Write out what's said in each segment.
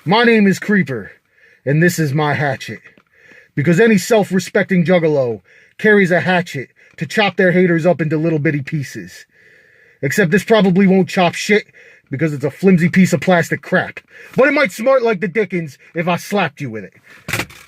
My name is Creeper, and this is my hatchet. Because any self-respecting juggalo carries a hatchet to chop their haters up into little bitty pieces. Except this probably won't chop shit because it's a flimsy piece of plastic crap. But it might smart like the Dickens if I slapped you with it.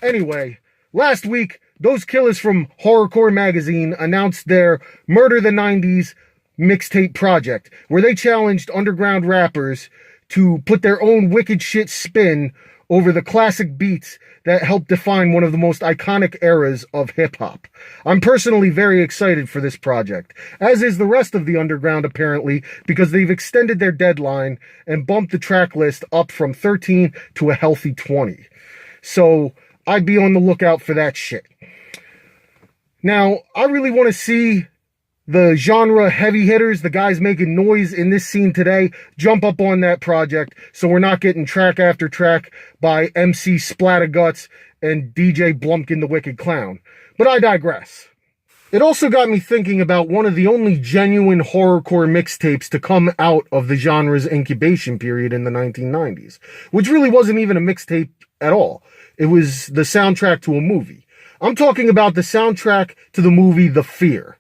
Anyway, last week, those killers from Horrorcore Magazine announced their Murder the 90's mixtape project, where they challenged underground rappers to put their own wicked shit spin over the classic beats that helped define one of the most iconic eras of hip-hop. I'm personally very excited for this project, as is the rest of the underground apparently, because they've extended their deadline and bumped the track list up from 13 to a healthy 20. So I'd be on the lookout for that shit. Now, I really want to see the genre heavy hitters, the guys making noise in this scene today, jump up on that project so we're not getting track after track by MC Splatterguts and DJ Blumpkin the Wicked Clown. But I digress. It also got me thinking about one of the only genuine horrorcore mixtapes to come out of the genre's incubation period in the 1990s, which really wasn't even a mixtape at all. It was the soundtrack to a movie. I'm talking about the soundtrack to the movie The Fear.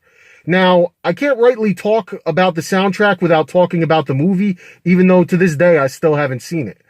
Now, I can't rightly talk about the soundtrack without talking about the movie, even though to this day I still haven't seen it.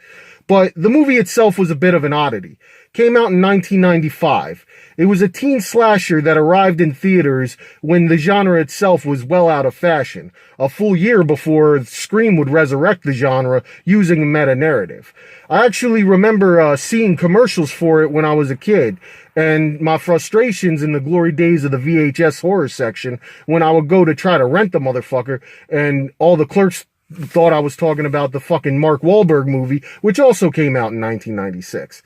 But the movie itself was a bit of an oddity. Came out in 1995. It was a teen slasher that arrived in theaters when the genre itself was well out of fashion, a full year before Scream would resurrect the genre using a meta-narrative. I actually remember seeing commercials for it when I was a kid, and my frustrations in the glory days of the VHS horror section when I would go to try to rent the motherfucker, and all the clerks thought I was talking about the fucking Mark Wahlberg movie, which also came out in 1996.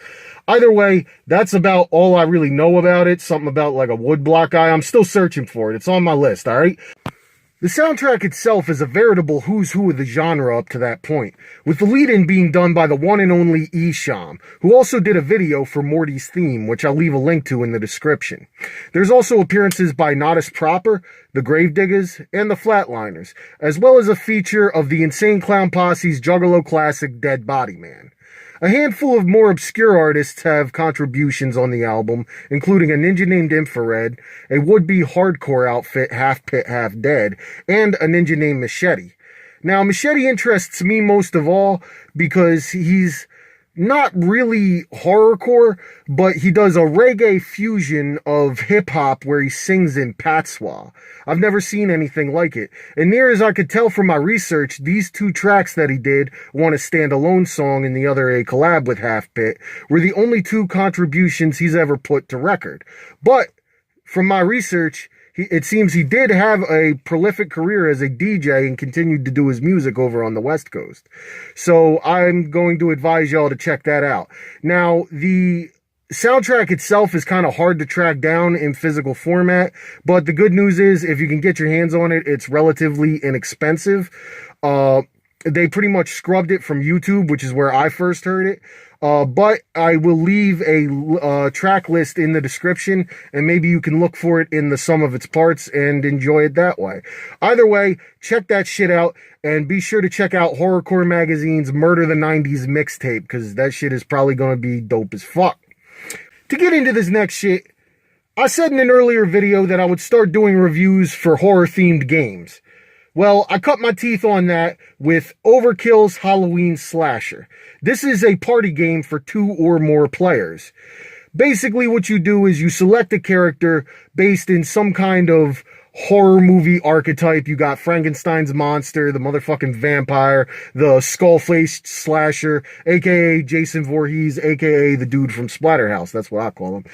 Either way, that's about all I really know about it. Something about like a woodblock guy. I'm still searching for it. It's on my list, alright? The soundtrack itself is a veritable who's who of the genre up to that point, with the lead-in being done by the one and only Esham, who also did a video for Morty's theme, which I'll leave a link to in the description. There's also appearances by Natas proper, the Gravediggaz, and the Flatlinerz, as well as a feature of the Insane Clown Posse's Juggalo classic Dead Body Man. A handful of more obscure artists have contributions on the album, including a ninja named Infared, a would-be hardcore outfit Half Pit Half Dead, and a ninja named Machete. Now, Machete interests me most of all because he's not really horrorcore, but he does a reggae fusion of hip-hop where he sings in patois. I've never seen anything like it. And near as I could tell from my research, these two tracks that he did, one a standalone song and the other a collab with Half Pit, were the only two contributions he's ever put to record. But from my research, it seems he did have a prolific career as a DJ and continued to do his music over on the West Coast. So I'm going to advise y'all to check that out. Now, the soundtrack itself is kind of hard to track down in physical format, but the good news is if you can get your hands on it, it's relatively inexpensive. They pretty much scrubbed it from YouTube, which is where I first heard it. But I will leave a track list in the description, and maybe you can look for it in the sum of its parts and enjoy it that way. Either way, check that shit out, and be sure to check out Horrorcore Magazine's Murder the 90's mixtape, because that shit is probably going to be dope as fuck. To get into this next shit, I said in an earlier video that I would start doing reviews for horror-themed games. Well, I cut my teeth on that with Overkill's Halloween Slasher. This is a party game for 2 or more players. Basically, what you do is you select a character based in some kind of horror movie archetype. You got Frankenstein's monster, the motherfucking vampire, the skull-faced slasher, aka Jason Voorhees, aka the dude from Splatterhouse. That's what I call him.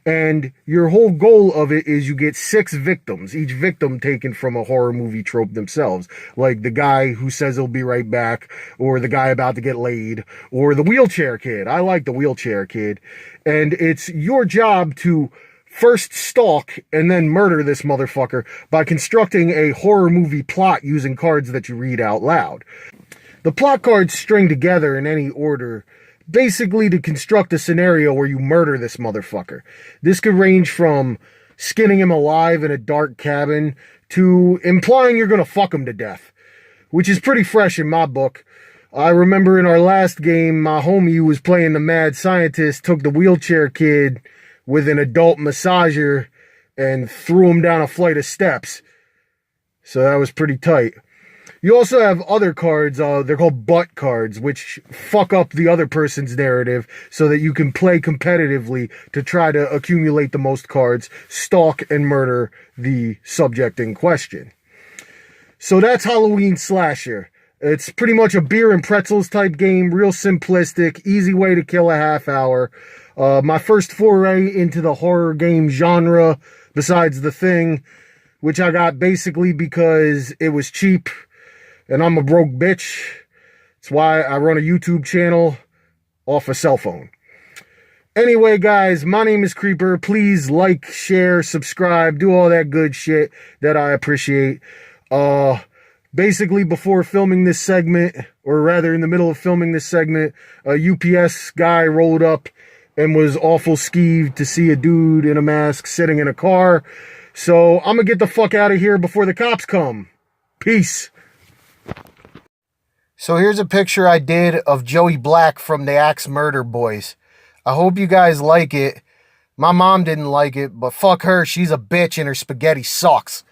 And your whole goal of it is you get 6 victims, each victim taken from a horror movie trope themselves. Like the guy who says he'll be right back, or the guy about to get laid, or the wheelchair kid. I like the wheelchair kid. And it's your job to first stalk and then murder this motherfucker by constructing a horror movie plot using cards that you read out loud. The plot cards string together in any order, basically to construct a scenario where you murder this motherfucker. This could range from skinning him alive in a dark cabin to implying you're gonna fuck him to death, which is pretty fresh in my book. I remember in our last game, my homie who was playing the mad scientist took the wheelchair kid with an adult massager and threw him down a flight of steps. So that was pretty tight. You also have other cards, they're called butt cards, which fuck up the other person's narrative so that you can play competitively to try to accumulate the most cards, stalk and murder the subject in question. So that's Halloween Slasher. It's pretty much a beer and pretzels type game, real simplistic, easy way to kill a half hour. My first foray into the horror game genre, besides The Thing, which I got basically because it was cheap and I'm a broke bitch. That's why I run a YouTube channel off a cell phone. Anyway, guys, my name is Creeper. Please like, share, subscribe, do all that good shit that I appreciate. Basically, before filming this segment, or rather in the middle of filming this segment, a UPS guy rolled up and was awful skeeved to see a dude in a mask sitting in a car. So I'm gonna get the fuck out of here before the cops come. Peace. So here's a picture I did of Joey Black from the Axe Murder Boys. I hope you guys like it. My mom didn't like it, but fuck her, she's a bitch and her spaghetti sucks.